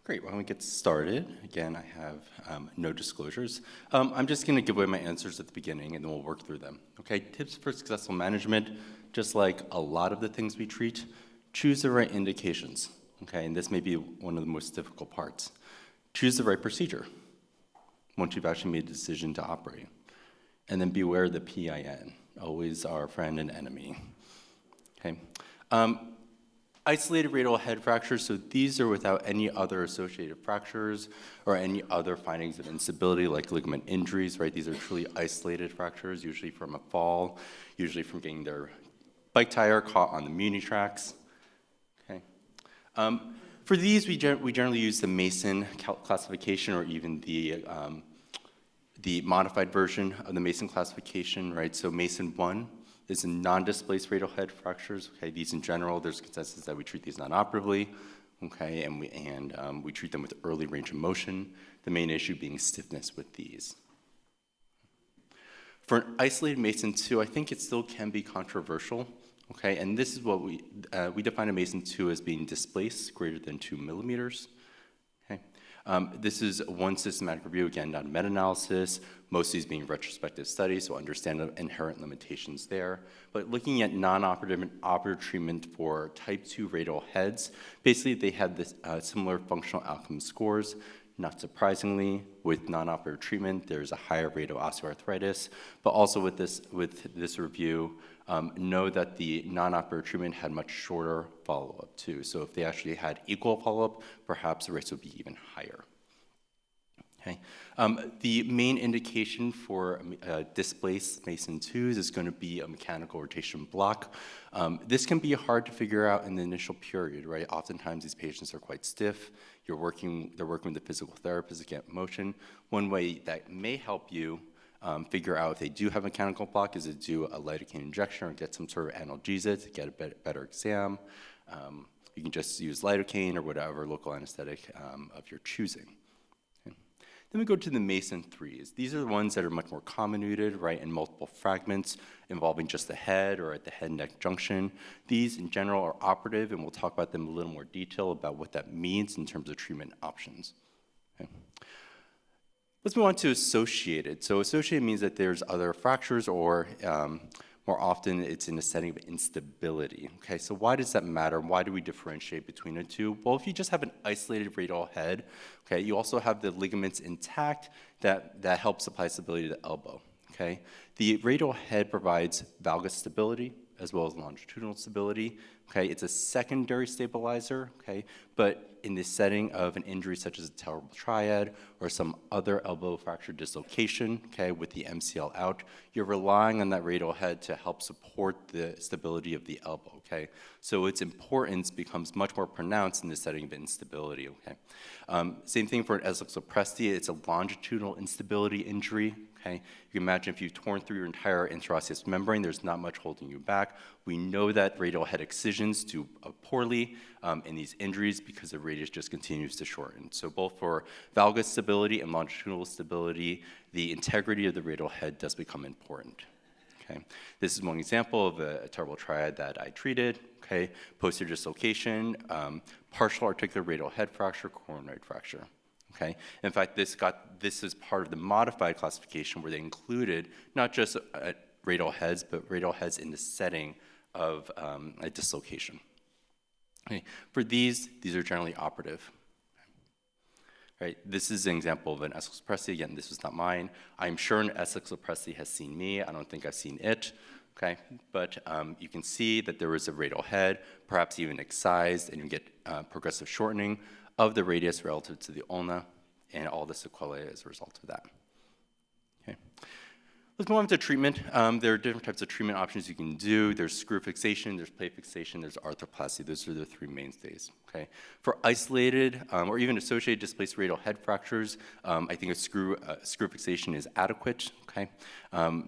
Great, why don't we get started? Again, I have no disclosures. I'm just gonna give away my answers at the beginning and then we'll work through them. Okay, tips for successful management, just like a lot of the things we treat, choose the right indications. Okay, and this may be one of the most difficult parts. Choose the right procedure once you've actually made a decision to operate. And then beware of the PIN, always our friend and enemy. Okay. Isolated radial head fractures, so these are without any other associated fractures or any other findings of instability like ligament injuries, right? These are truly isolated fractures, usually from a fall, usually from getting their bike tire caught on the muni tracks. Okay. For these, we generally use the Mason classification or even the modified version of the Mason classification, right? So Mason 1 is in non-displaced radial head fractures. Okay, these in general, there's consensus that we treat these non-operatively, okay, and we treat them with early range of motion. The main issue being stiffness with these. For an isolated Mason 2, I think it still can be controversial. Okay, and this is what we define a Mason 2 as being displaced greater than 2 millimeters. Okay. This is one systematic review, again, not a meta-analysis, most of these being retrospective studies, so understand the inherent limitations there. But looking at non-operative and operative treatment for type 2 radial heads, basically they had this similar functional outcome scores. Not surprisingly, with non-operative treatment, there's a higher rate of osteoarthritis, but also with this review, know that the non-operative treatment had much shorter follow-up too. So if they actually had equal follow-up, perhaps the rates would be even higher. Okay. The main indication for displaced Mason 2s is going to be a mechanical rotation block. This can be hard to figure out in the initial period, right? Oftentimes these patients are quite stiff. They're working with the physical therapist to get motion. One way that may help you figure out if they do have mechanical block is to do a lidocaine injection or get some sort of analgesia to get a better exam. You can just use lidocaine or whatever local anesthetic of your choosing. Okay. Then we go to the Mason 3s. These are the ones that are much more comminuted, right, in multiple fragments involving just the head or at the head-neck junction. These in general are operative, and we'll talk about them in a little more detail about what that means in terms of treatment options. Okay. Let's move on to associated. So associated means that there's other fractures or more often it's in a setting of instability. Okay, so why does that matter? Why do we differentiate between the two? Well, if you just have an isolated radial head, okay, you also have the ligaments intact that help supply stability to the elbow. Okay, the radial head provides valgus stability as well as longitudinal stability. Okay, it's a secondary stabilizer. Okay, but in the setting of an injury such as a terrible triad or some other elbow fracture dislocation, okay, with the MCL out, you're relying on that radial head to help support the stability of the elbow, okay? So its importance becomes much more pronounced in the setting of instability, okay? Same thing for an Essex opresti, it's a longitudinal instability injury, okay? You can imagine if you've torn through your entire interosseous membrane, there's not much holding you back. We know that radial head excisions do poorly in these injuries because the radius just continues to shorten. So both for valgus stability and longitudinal stability, the integrity of the radial head does become important. Okay. This is one example of a terrible triad that I treated. Okay. Posterior dislocation, partial articular radial head fracture, coronoid fracture. Okay. In fact, this is part of the modified classification where they included not just radial heads, but radial heads in the setting of a dislocation. Okay. For these are generally operative. Right. This is an example of an Essex opresti. Again, this was not mine. I'm sure an Essex opresti has seen me. I don't think I've seen it. Okay. But you can see that there was a radial head, perhaps even excised, and you get progressive shortening of the radius relative to the ulna and all the sequelae as a result of that. Okay. Let's move on to treatment. There are different types of treatment options you can do. There's screw fixation, there's plate fixation, there's arthroplasty. Those are the three mainstays. Okay. For isolated or even associated displaced radial head fractures, I think a screw fixation is adequate. Okay.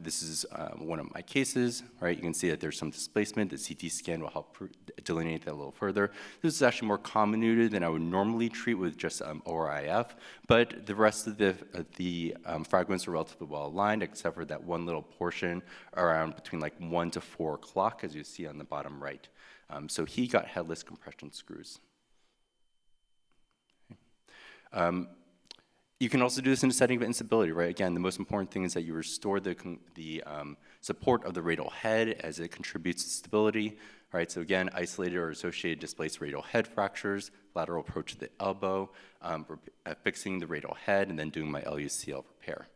This is one of my cases. Right. You can see that there's some displacement. The CT scan will help delineate that a little further. This is actually more comminuted than I would normally treat with just ORIF, but the rest of the fragments are relatively well aligned, except for that one little portion around between like 1 to 4 o'clock, as you see on the bottom right. So he got headless compression screws. You can also do this in a setting of instability, right? Again, the most important thing is that you restore the support of the radial head as it contributes to stability, right? So again, isolated or associated displaced radial head fractures, lateral approach to the elbow, fixing the radial head, and then doing my LUCL repair,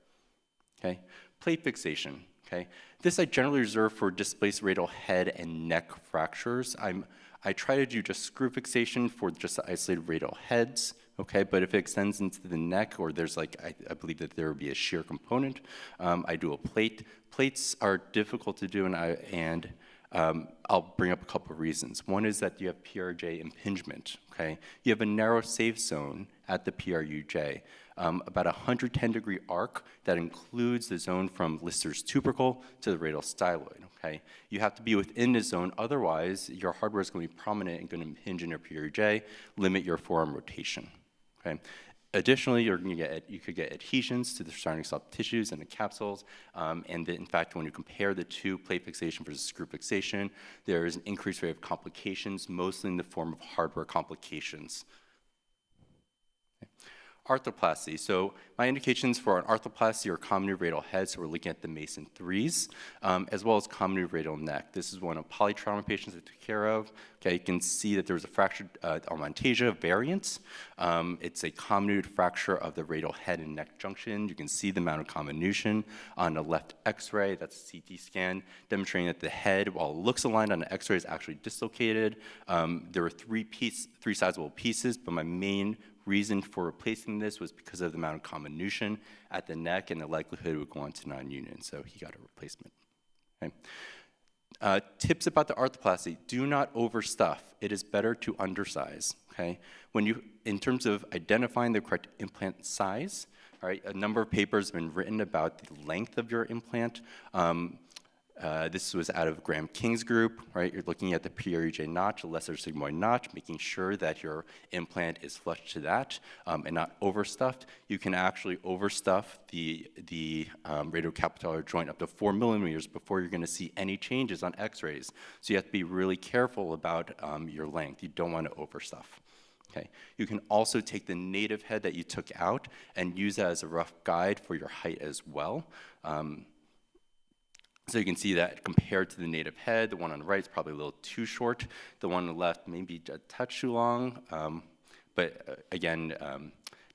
okay? Plate fixation, okay? This I generally reserve for displaced radial head and neck fractures. I try to do just screw fixation for just the isolated radial heads, okay, but if it extends into the neck or there's like, I believe that there would be a shear component, I do a plate. Plates are difficult to do and I'll bring up a couple of reasons. One is that you have PRJ impingement, okay? You have a narrow safe zone at the PRUJ, about a 110-degree arc that includes the zone from Lister's tubercle to the radial styloid, okay? You have to be within the zone, otherwise your hardware is going to be prominent and going to impinge in your PRJ, limit your forearm rotation, okay? Additionally, you could get adhesions to the surrounding soft tissues and the capsules, and in fact, when you compare the two, plate fixation versus screw fixation, there is an increased rate of complications, mostly in the form of hardware complications. Okay. Arthroplasty. So my indications for an arthroplasty are common new radial head, so we're looking at the Mason 3s, as well as common new radial neck. This is one of polytrauma patients I took care of. Okay, you can see that there was a fractured Almantasia variant. It's a comminuted fracture of the radial head and neck junction. You can see the amount of comminution on the left x-ray. That's a CT scan, demonstrating that the head, while it looks aligned on the x-ray, is actually dislocated. There were three sizable pieces, but my main reason for replacing this was because of the amount of comminution at the neck and the likelihood it would go on to non-union, so he got a replacement. Okay. Tips about the arthroplasty: do not overstuff. It is better to undersize, okay? In terms of identifying the correct implant size, all right, a number of papers have been written about the length of your implant. This was out of Graham King's group, right? You're looking at the PRUJ notch, the lesser sigmoid notch, making sure that your implant is flush to that and not overstuffed. You can actually overstuff the radiocapitular joint up to 4 millimeters before you're going to see any changes on x-rays. So you have to be really careful about your length. You don't want to overstuff. Okay. You can also take the native head that you took out and use that as a rough guide for your height as well. So you can see that compared to the native head, the one on the right is probably a little too short. The one on the left maybe a touch too long. Again,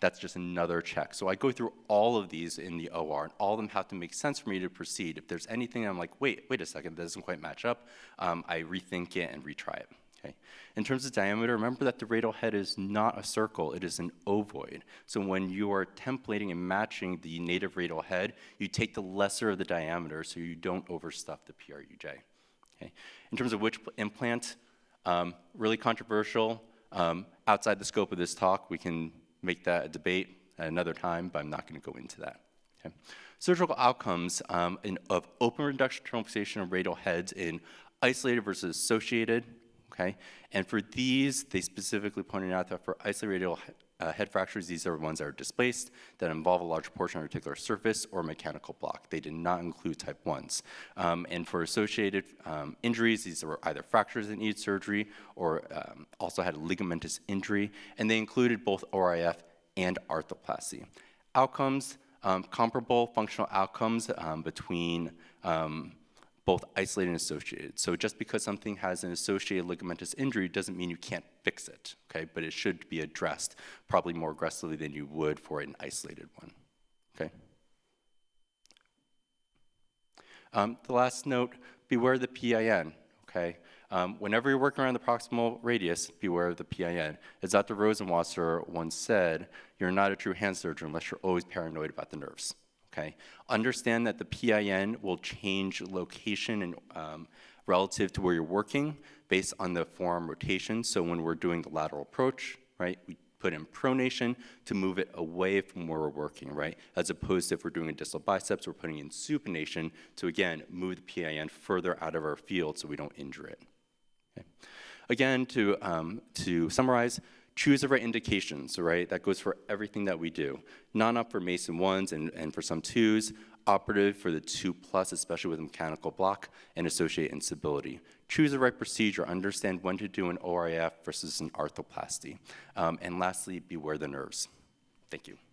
that's just another check. So I go through all of these in the OR, and all of them have to make sense for me to proceed. If there's anything I'm like, wait a second, that doesn't quite match up, I rethink it and retry it. Okay. In terms of diameter, remember that the radial head is not a circle, it is an ovoid. So when you are templating and matching the native radial head, you take the lesser of the diameter so you don't overstuff the PRUJ. Okay. In terms of which implant, really controversial. Outside the scope of this talk, we can make that a debate at another time, but I'm not going to go into that. Okay. Surgical outcomes of open reduction terminal fixation of radial heads in isolated versus associated. Okay, and for these, they specifically pointed out that for isolated radial head fractures, these are ones that are displaced, that involve a large portion of a particular surface or mechanical block. They did not include type 1s. And for associated injuries, these were either fractures that needed surgery or also had a ligamentous injury, and they included both ORIF and arthroplasty. Outcomes, comparable functional outcomes between both isolated and associated. So just because something has an associated ligamentous injury doesn't mean you can't fix it, okay? But it should be addressed probably more aggressively than you would for an isolated one, okay? The last note, beware the PIN, okay? Whenever you're working around the proximal radius, beware of the PIN. As Dr. Rosenwasser once said, you're not a true hand surgeon unless you're always paranoid about the nerves. Okay. Understand that the PIN will change location and relative to where you're working based on the forearm rotation. So when we're doing the lateral approach, right, we put in pronation to move it away from where we're working, right? As opposed to if we're doing a distal biceps, we're putting in supination to, again, move the PIN further out of our field so we don't injure it. Okay. Again, to summarize, choose the right indications, right? That goes for everything that we do. Non-op for Mason 1s and for some 2s, operative for the 2+, especially with mechanical block and associated instability. Choose the right procedure, understand when to do an ORIF versus an arthroplasty. And lastly, beware the nerves. Thank you.